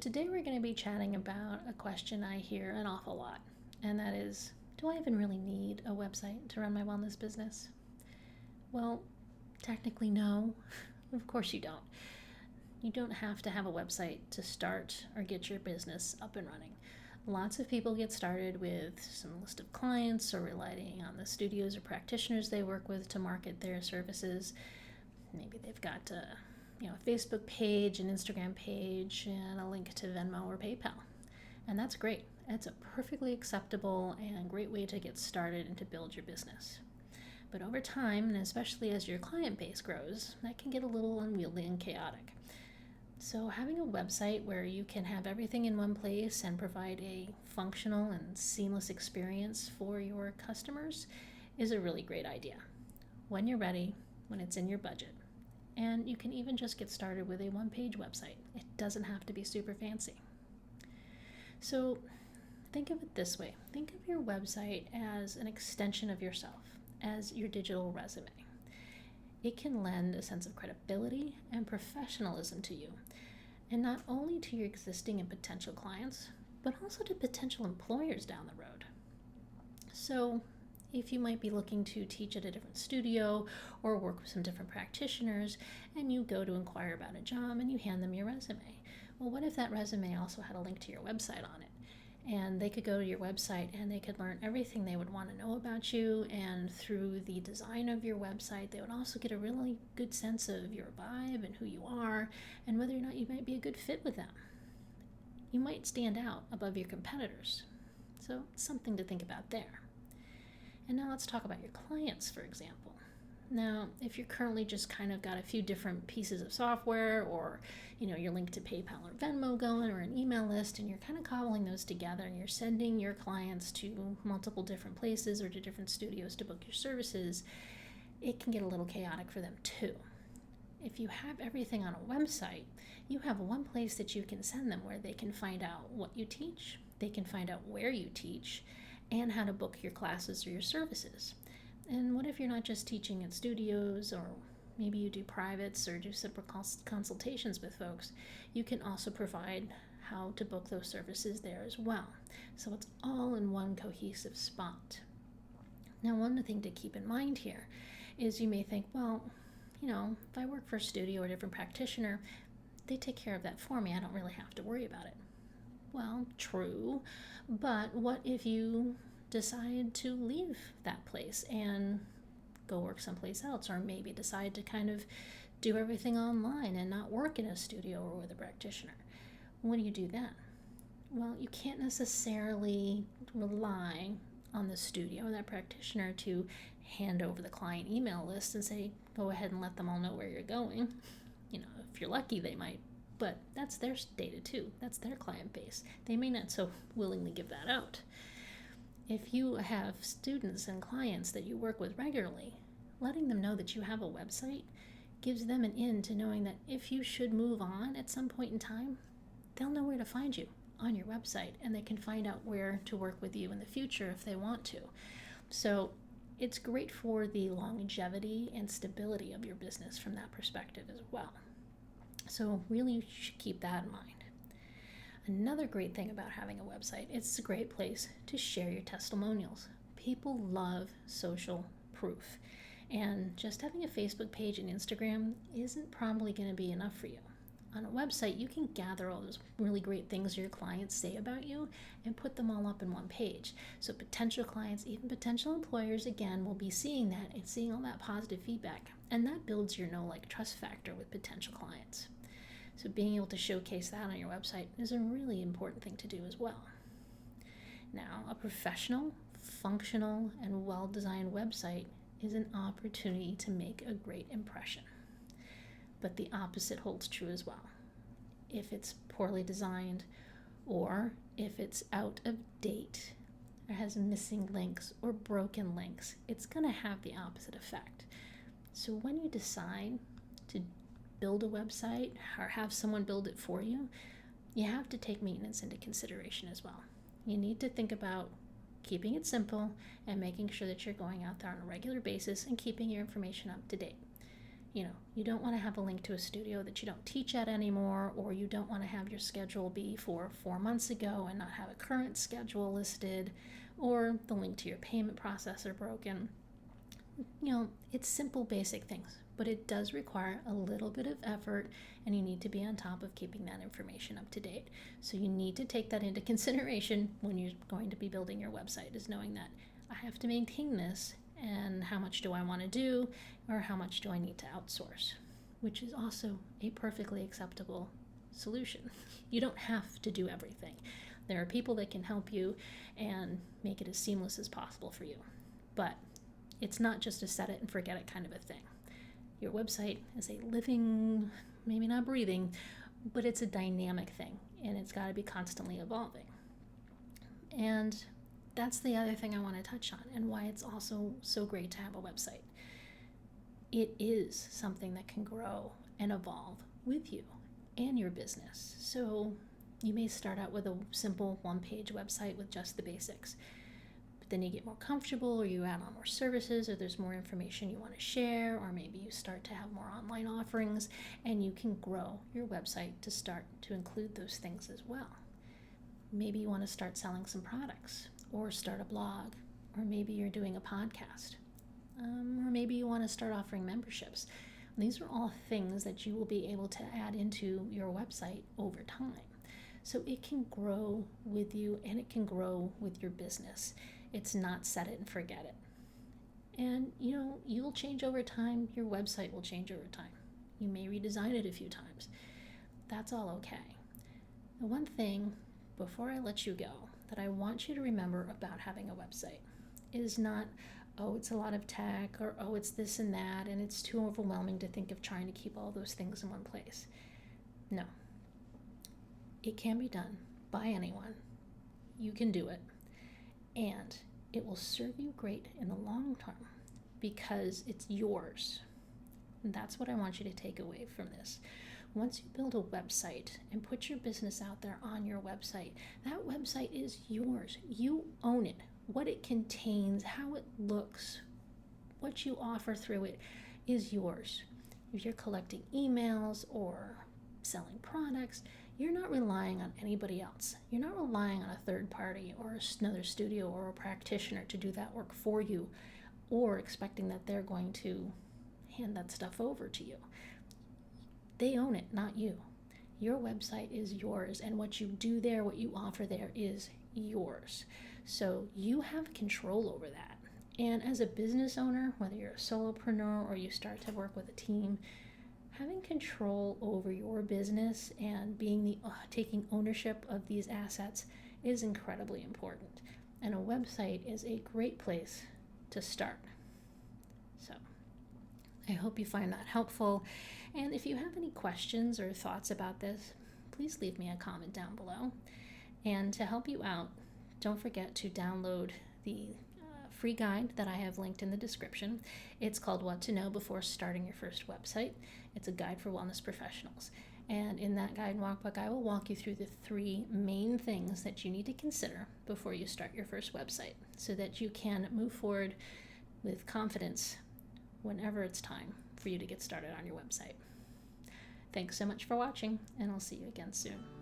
today we're going to be chatting about a question I hear an awful lot, and that is, do I even really need a website to run my wellness business? Well, technically no. Of course you don't. You don't have to have a website to start or get your business up and running. Lots of people get started with some list of clients or relying on the studios or practitioners they work with to market their services. Maybe they've got a Facebook page, an Instagram page, and a link to Venmo or PayPal. And that's great. It's a perfectly acceptable and great way to get started and to build your business. But over time, and especially as your client base grows, that can get a little unwieldy and chaotic. So having a website where you can have everything in one place and provide a functional and seamless experience for your customers is a really great idea. When you're ready, when it's in your budget. And you can even just get started with a one-page website. It doesn't have to be super fancy. So think of it this way. Think of your website as an extension of yourself, as your digital resume. It can lend a sense of credibility and professionalism to you, and not only to your existing and potential clients, but also to potential employers down the road. So if you might be looking to teach at a different studio or work with some different practitioners, and you go to inquire about a job and you hand them your resume. Well, what if that resume also had a link to your website on it? And they could go to your website and they could learn everything they would want to know about you, and through the design of your website, they would also get a really good sense of your vibe and who you are and whether or not you might be a good fit with them. You might stand out above your competitors. So something to think about there. And now let's talk about your clients, for example. Now, if you're currently just kind of got a few different pieces of software, or you're linked to PayPal or Venmo going, or an email list, and you're kind of cobbling those together and you're sending your clients to multiple different places or to different studios to book your services, it can get a little chaotic for them too. If you have everything on a website, you have one place that you can send them where they can find out what you teach, they can find out where you teach, and how to book your classes or your services. And what if you're not just teaching at studios, or maybe you do privates or do separate consultations with folks? You can also provide how to book those services there as well. So it's all in one cohesive spot. Now, one thing to keep in mind here is you may think, well, if I work for a studio or a different practitioner, they take care of that for me. I don't really have to worry about it. Well, true, but what if you decide to leave that place and go work someplace else, or maybe decide to kind of do everything online and not work in a studio or with a practitioner? When do you do that? Well, you can't necessarily rely on the studio or that practitioner to hand over the client email list and say, go ahead and let them all know where you're going. If you're lucky, they might. But that's their data too. That's their client base. They may not so willingly give that out. If you have students and clients that you work with regularly, letting them know that you have a website gives them an in to knowing that if you should move on at some point in time, they'll know where to find you on your website, and they can find out where to work with you in the future if they want to. So it's great for the longevity and stability of your business from that perspective as well. So really, you should keep that in mind. Another great thing about having a website, it's a great place to share your testimonials. People love social proof, and just having a Facebook page and Instagram isn't probably going to be enough for you. On a website, you can gather all those really great things your clients say about you and put them all up in one page. So potential clients, even potential employers, again, will be seeing that and seeing all that positive feedback. And that builds your trust factor with potential clients. So being able to showcase that on your website is a really important thing to do as well. Now, a professional, functional, and well-designed website is an opportunity to make a great impression. But the opposite holds true as well. If it's poorly designed, or if it's out of date, or has missing links or broken links, it's going to have the opposite effect. So when you decide to build a website or have someone build it for you, you have to take maintenance into consideration as well. You need to think about keeping it simple and making sure that you're going out there on a regular basis and keeping your information up to date. You don't want to have a link to a studio that you don't teach at anymore, or you don't want to have your schedule be for 4 months ago and not have a current schedule listed, or the link to your payment processor broken. It's simple, basic things, but it does require a little bit of effort, and you need to be on top of keeping that information up to date. So you need to take that into consideration when you're going to be building your website, is knowing that I have to maintain this, and how much do I want to do, or how much do I need to outsource, which is also a perfectly acceptable solution. You don't have to do everything. There are people that can help you and make it as seamless as possible for you. But it's not just a set it and forget it kind of a thing. Your website is a living, maybe not breathing, but it's a dynamic thing, and it's got to be constantly evolving. And that's the other thing I want to touch on, and why it's also so great to have a website. It is something that can grow and evolve with you and your business. So you may start out with a simple one-page website with just the basics. But then you get more comfortable, or you add on more services, or there's more information you want to share, or maybe you start to have more online offerings, and you can grow your website to start to include those things as well. Maybe you want to start selling some products, or start a blog, or maybe you're doing a podcast, or maybe you want to start offering memberships. These are all things that you will be able to add into your website over time. So it can grow with you, and it can grow with your business. It's not set it and forget it. And you'll change over time. Your website will change over time. You may redesign it a few times. That's all okay. The one thing, before I let you go, that I want you to remember about having a website is not, oh, it's a lot of tech, or oh, it's this and that, and it's too overwhelming to think of trying to keep all those things in one place. No. It can be done by anyone. You can do it. And it will serve you great in the long term because it's yours. And that's what I want you to take away from this. Once you build a website and put your business out there on your website, that website is yours. You own it. What it contains, how it looks, what you offer through it is yours. If you're collecting emails or selling products, you're not relying on anybody else. You're not relying on a third party or another studio or a practitioner to do that work for you, or expecting that they're going to hand that stuff over to you. They own it, not you. Your website is yours, and what you do there, what you offer there is yours. So you have control over that. And as a business owner, whether you're a solopreneur or you start to work with a team, having control over your business and taking ownership of these assets is incredibly important. And a website is a great place to start. So I hope you find that helpful. And if you have any questions or thoughts about this, please leave me a comment down below. And to help you out, don't forget to download the free guide that I have linked in the description. It's called What to Know Before Starting Your First Website. It's a guide for wellness professionals. And in that guide workbook, I will walk you through the 3 main things that you need to consider before you start your first website, so that you can move forward with confidence whenever it's time for you to get started on your website. Thanks so much for watching, and I'll see you again soon.